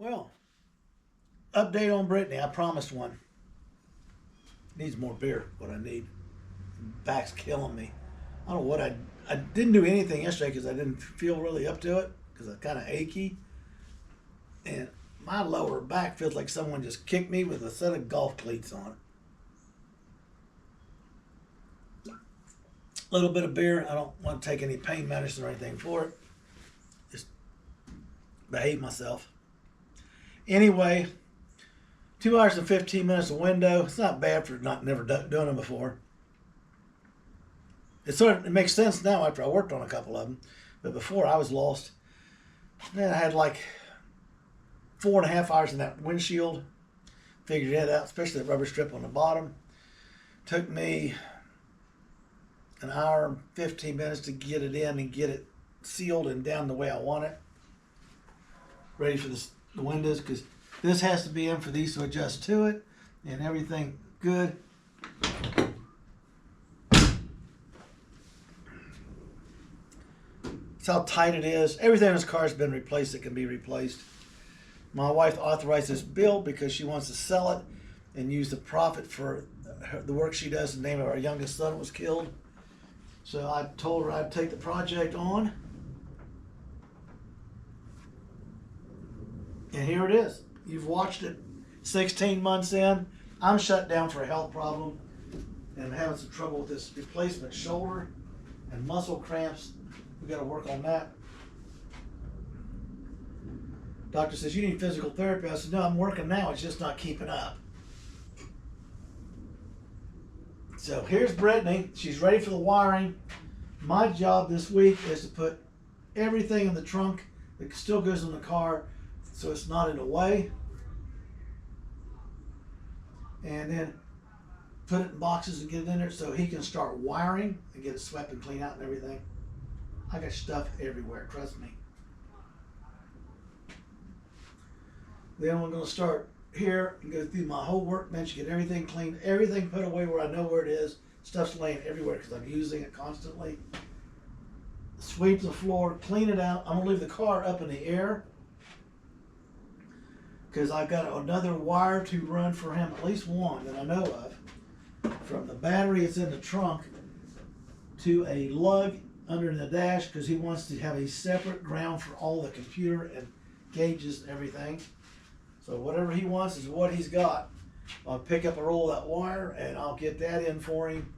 Well, update on Brittany. I promised one. Needs more beer. What I need. Back's killing me. I don't know what I didn't do anything yesterday because I didn't feel really up to it because I'm kind of achy, and my lower back feels like someone just kicked me with a set of golf cleats on. A little bit of beer. I don't want to take any pain medicine or anything for it. Just behave myself. Anyway, 2 hours and 15 minutes a window. It's not bad for never doing them before. It makes sense now after I worked on a couple of them, but before I was lost. Man, I had like 4.5 hours in that windshield. Figured it out, especially the rubber strip on the bottom. Took me an hour and 15 minutes to get it in and get it sealed and down the way I want it. Ready for the windows, because this has to be in for these to adjust to it, and everything good. That's how tight it is. Everything in this car has been replaced that can be replaced. My wife authorized this build because she wants to sell it and use the profit for the work she does in the name of our youngest son was killed. So I told her I'd take the project on. And here it is. You've watched it. 16 months in. I'm shut down for a health problem and I'm having some trouble with this replacement shoulder and muscle cramps. We got to work on that. Doctor says, you need physical therapy. I said, no, I'm working now. It's just not keeping up. So here's Brittany. She's ready for the wiring. My job this week is to put everything in the trunk that still goes in the car so it's not in the way. And then put it in boxes and get it in there so he can start wiring and get it swept and clean out and everything. I got stuff everywhere, trust me. Then we're going to start here and go through my whole workbench, get everything cleaned, everything put away where I know where it is. Stuff's laying everywhere because I'm using it constantly. Sweep the floor, clean it out. I'm going to leave the car up in the air because I've got another wire to run for him, at least one that I know of, from the battery that's in the trunk to a lug under the dash because he wants to have a separate ground for all the computer and gauges and everything. So whatever he wants is what he's got. I'll pick up a roll of that wire and I'll get that in for him.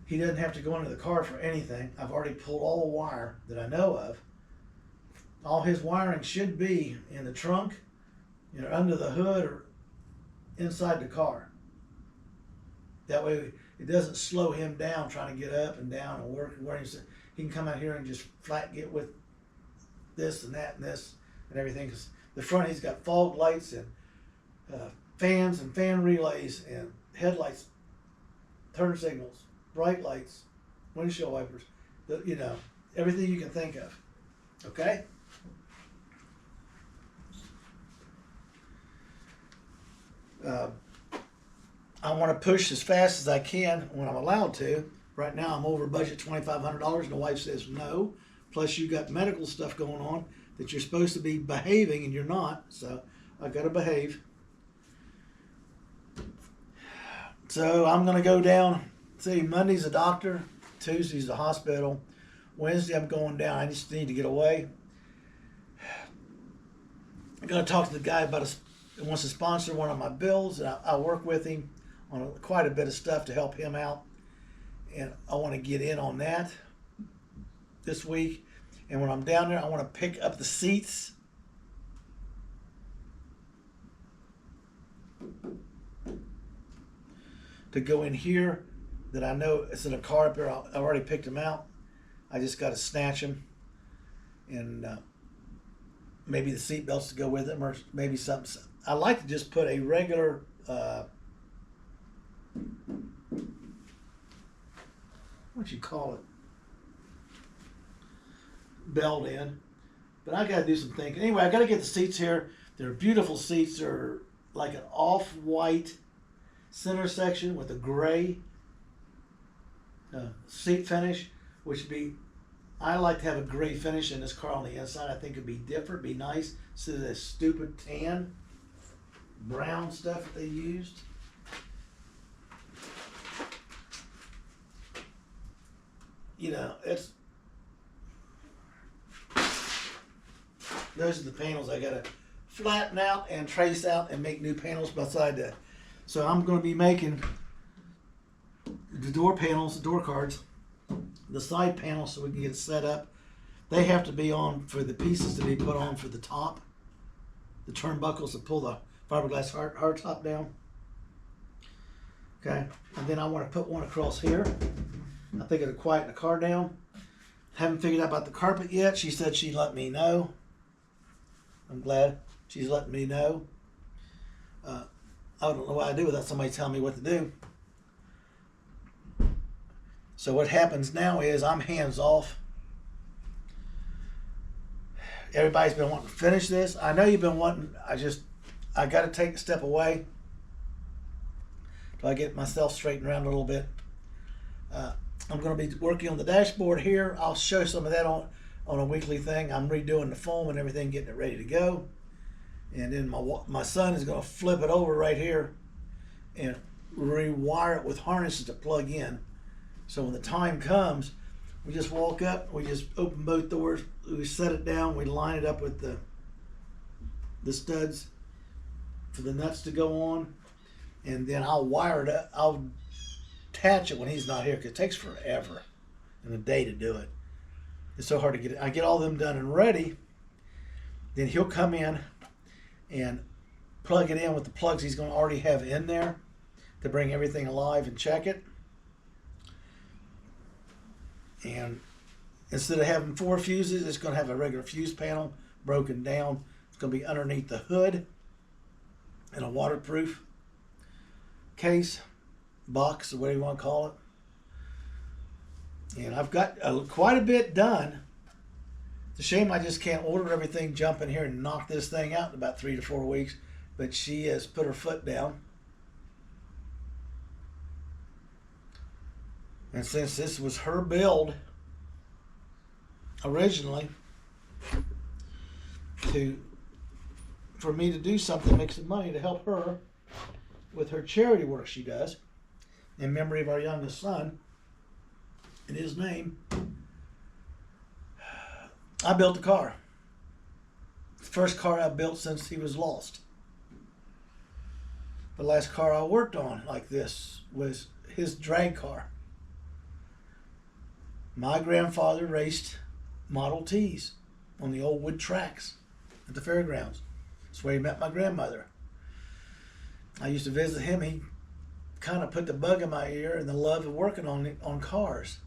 He doesn't have to go into the car for anything. I've already pulled all the wire that I know of. All his wiring should be in the trunk, under the hood or inside the car. That way it doesn't slow him down trying to get up and down and work and where he can come out here and just flat get with this and that and this and everything. Cause the front, he's got fog lights and fans and fan relays and headlights, turn signals, bright lights, windshield wipers, everything you can think of. Okay? I want to push as fast as I can when I'm allowed to. Right now I'm over budget $2,500 and the wife says no. Plus you got medical stuff going on that you're supposed to be behaving and you're not. So I got to behave. So I'm going to go down. See, Monday's a doctor. Tuesday's the hospital. Wednesday I'm going down. I just need to get away. I'm going to talk to the guy about who wants to sponsor one of my bills. And I'll work with him on quite a bit of stuff to help him out. And I want to get in on that this week. And when I'm down there, I want to pick up the seats. To go in here that I know it's in a car up there. I already picked them out. I just got to snatch them. And maybe the seat belts to go with them or maybe something. I like to just put a regular what you call it, belt in, but I got to do some thinking. Anyway, I got to get the seats here. They're beautiful seats. They're like an off-white center section with a gray seat finish, which would be I like to have a gray finish in this car on the inside. I think it'd be different, be nice, instead of this stupid tan, brown stuff that they used. You know, those are the panels I gotta flatten out and trace out and make new panels beside that. So I'm gonna be making the door panels, the door cards, the side panels, so we can get it set up. They have to be on for the pieces to be put on for the top, the turnbuckles to pull the fiberglass hard top down. Okay, and then I want to put one across here. I think it'll quieten the car down. Haven't figured out about the carpet yet. She said she'd let me know. I'm glad she's letting me know. I don't know what I do without somebody telling me what to do. So what happens now is I'm hands off. Everybody's been wanting to finish this. I know you've been wanting, I got to take a step away till I get myself straightened around a little bit. I'm going to be working on the dashboard here. I'll show some of that on a weekly thing. I'm redoing the foam and everything, getting it ready to go. And then my son is going to flip it over right here and rewire it with harnesses to plug in. So when the time comes, we just walk up, we just open both doors, we set it down, we line it up with the studs for the nuts to go on, and then I'll wire it up. I'll attach it when he's not here, because it takes forever and a day to do it. It's so hard to get it. I get all them done and ready, then he'll come in and plug it in with the plugs he's going to already have in there to bring everything alive and check it. And instead of having 4 fuses, it's going to have a regular fuse panel broken down. It's going to be underneath the hood in a waterproof case, box, or whatever you want to call it. And I've got quite a bit done. It's a shame I just can't order everything, jump in here and knock this thing out in about 3 to 4 weeks. But she has put her foot down. And since this was her build originally, for me to do something, make some money to help her with her charity work she does in memory of our youngest son, in his name, I built the car. The first car I built since he was lost. The last car I worked on like this was his drag car. My grandfather raced Model Ts on the old wood tracks at the fairgrounds. That's where he met my grandmother. I used to visit him. He kind of put the bug in my ear and the love of working on cars.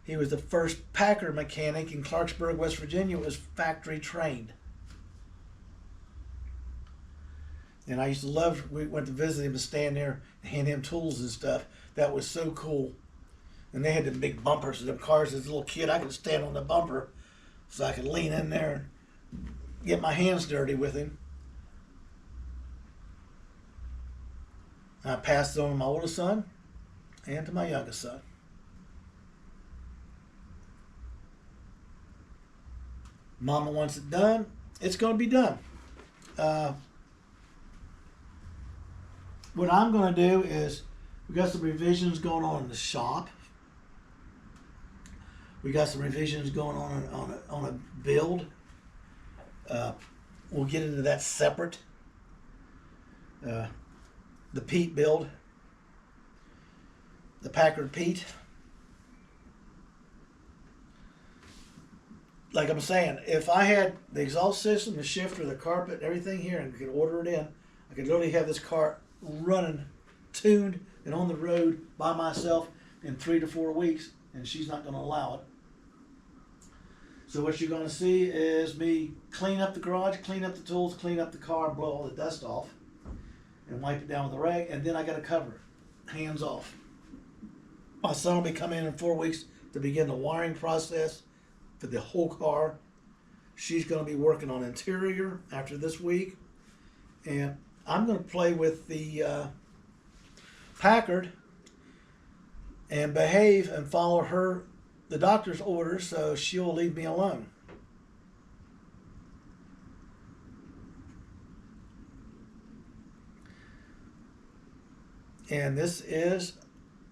He was the first Packard mechanic in Clarksburg, West Virginia. Was factory trained. And I used to love, we went to visit him and stand there and hand him tools and stuff. That was so cool. And they had them big bumpers of them cars. As a little kid, I could stand on the bumper so I could lean in there and get my hands dirty with him. I passed it on to my oldest son and to my youngest son. Mama wants it done. It's going to be done. What I'm going to do is, we got some revisions going on in the shop. We got some revisions going on a build. We'll get into that separate. The Pete build, the Packard Pete. Like I'm saying, if I had the exhaust system, the shifter, the carpet, everything here, and could order it in, I could literally have this car running, tuned, and on the road by myself in 3 to 4 weeks, and she's not going to allow it. So what you're going to see is me clean up the garage, clean up the tools, clean up the car, blow all the dust off, and wipe it down with a rag, and then I got to cover it, hands off. My son will be coming in 4 weeks to begin the wiring process for the whole car. She's going to be working on interior after this week, and I'm going to play with the Packard and behave and follow her the doctor's orders, so she'll leave me alone. And this is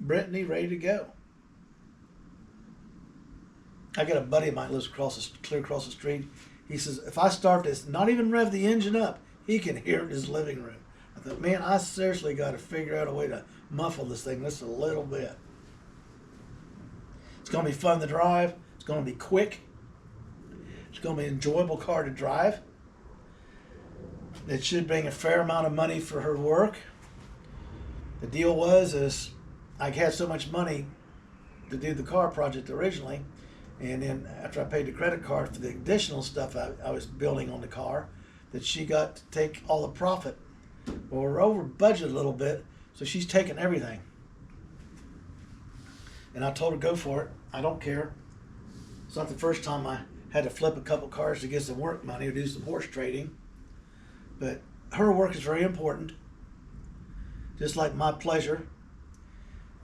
Brittany ready to go. I got a buddy of mine lives clear across the street. He says, if I start this, not even rev the engine up, he can hear it in his living room. I thought, man, I seriously got to figure out a way to muffle this thing just a little bit. It's going to be fun to drive. It's going to be quick. It's going to be an enjoyable car to drive. It should bring a fair amount of money for her work. The deal is I had so much money to do the car project originally, and then after I paid the credit card for the additional stuff I was building on the car, that she got to take all the profit. Well, we're over budget a little bit, so she's taking everything. And I told her, go for it. I don't care. It's not the first time I had to flip a couple cars to get some work money or do some horse trading. But her work is very important, just like my pleasure.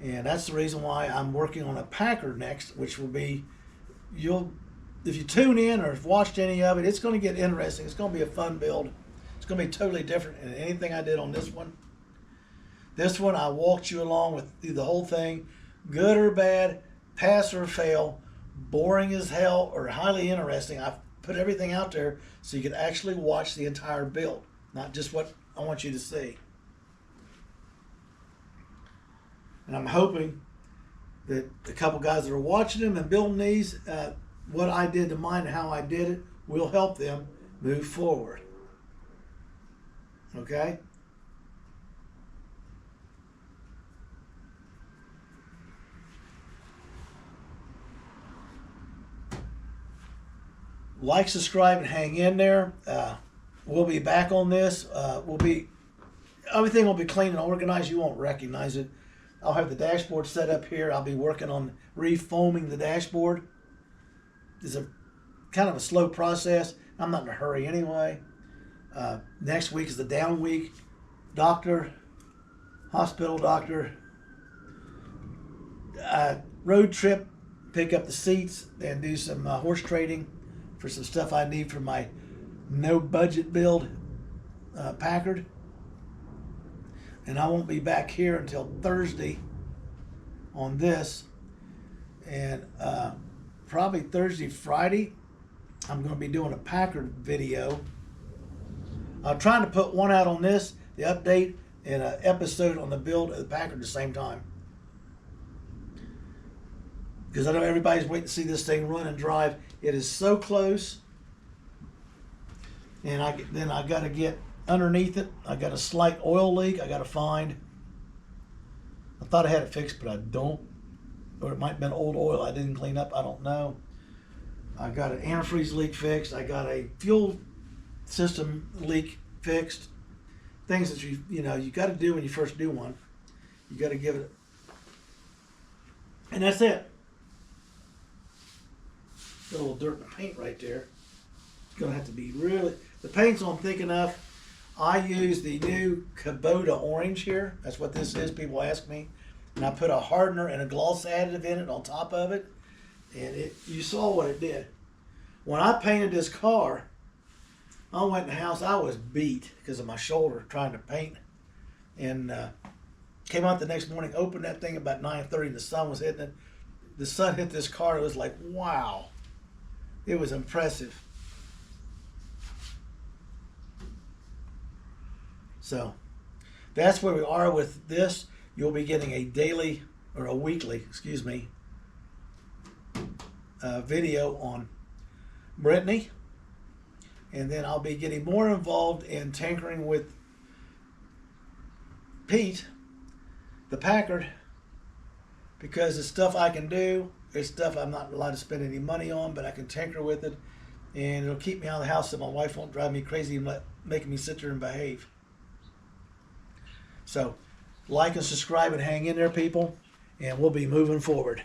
And that's the reason why I'm working on a Packard next, which will be, if you tune in or have watched any of it, it's going to get interesting. It's going to be a fun build. It's going to be totally different than anything I did on this one. This one, I walked you along through the whole thing, good or bad, pass or fail, boring as hell or highly interesting. I've put everything out there so you can actually watch the entire build, not just what I want you to see. And I'm hoping that a couple guys that are watching them and building these, what I did to mine and how I did it will help them move forward. Okay? Like, subscribe, and hang in there. We'll be back on this. Everything will be clean and organized. You won't recognize it. I'll have the dashboard set up here. I'll be working on refoaming the dashboard. It's a kind of a slow process. I'm not in a hurry anyway. Next week is the down week. Hospital doctor. Road trip, pick up the seats and do some horse trading for some stuff I need for my no budget build Packard. And I won't be back here until Thursday on this. And probably Thursday, Friday, I'm going to be doing a Packard video. I'm trying to put one out on this, the update, and an episode on the build of the Packard at the same time. Because I know everybody's waiting to see this thing run and drive. It is so close. And then I got to get underneath it. I got a slight oil leak I got to find. I thought I had it fixed, but I don't. Or it might have been old oil I didn't clean up. I don't know. I got an antifreeze leak fixed. I got a fuel system leak fixed. Things that you got to do when you first do one. You got to give it. And that's it. Got a little dirt in the paint right there. It's going to have to be really. The paint's on thick enough. I use the new Kubota orange here. That's what this is. People ask me. And I put a hardener and a gloss additive in it on top of it. And you saw what it did. When I painted this car, I went in the house. I was beat because of my shoulder trying to paint. And came out the next morning, opened that thing about 9:30, and the sun was hitting it. The sun hit this car. It was like, wow. It was impressive. So that's where we are with this. You'll be getting a daily, or a weekly, video on Brittany. And then I'll be getting more involved in tinkering with Pete, the Packard, because it's stuff I can do. It's stuff I'm not allowed to spend any money on, but I can tinker with it. And it'll keep me out of the house so my wife won't drive me crazy and making me sit there and behave. So, like and subscribe and hang in there, people, and we'll be moving forward.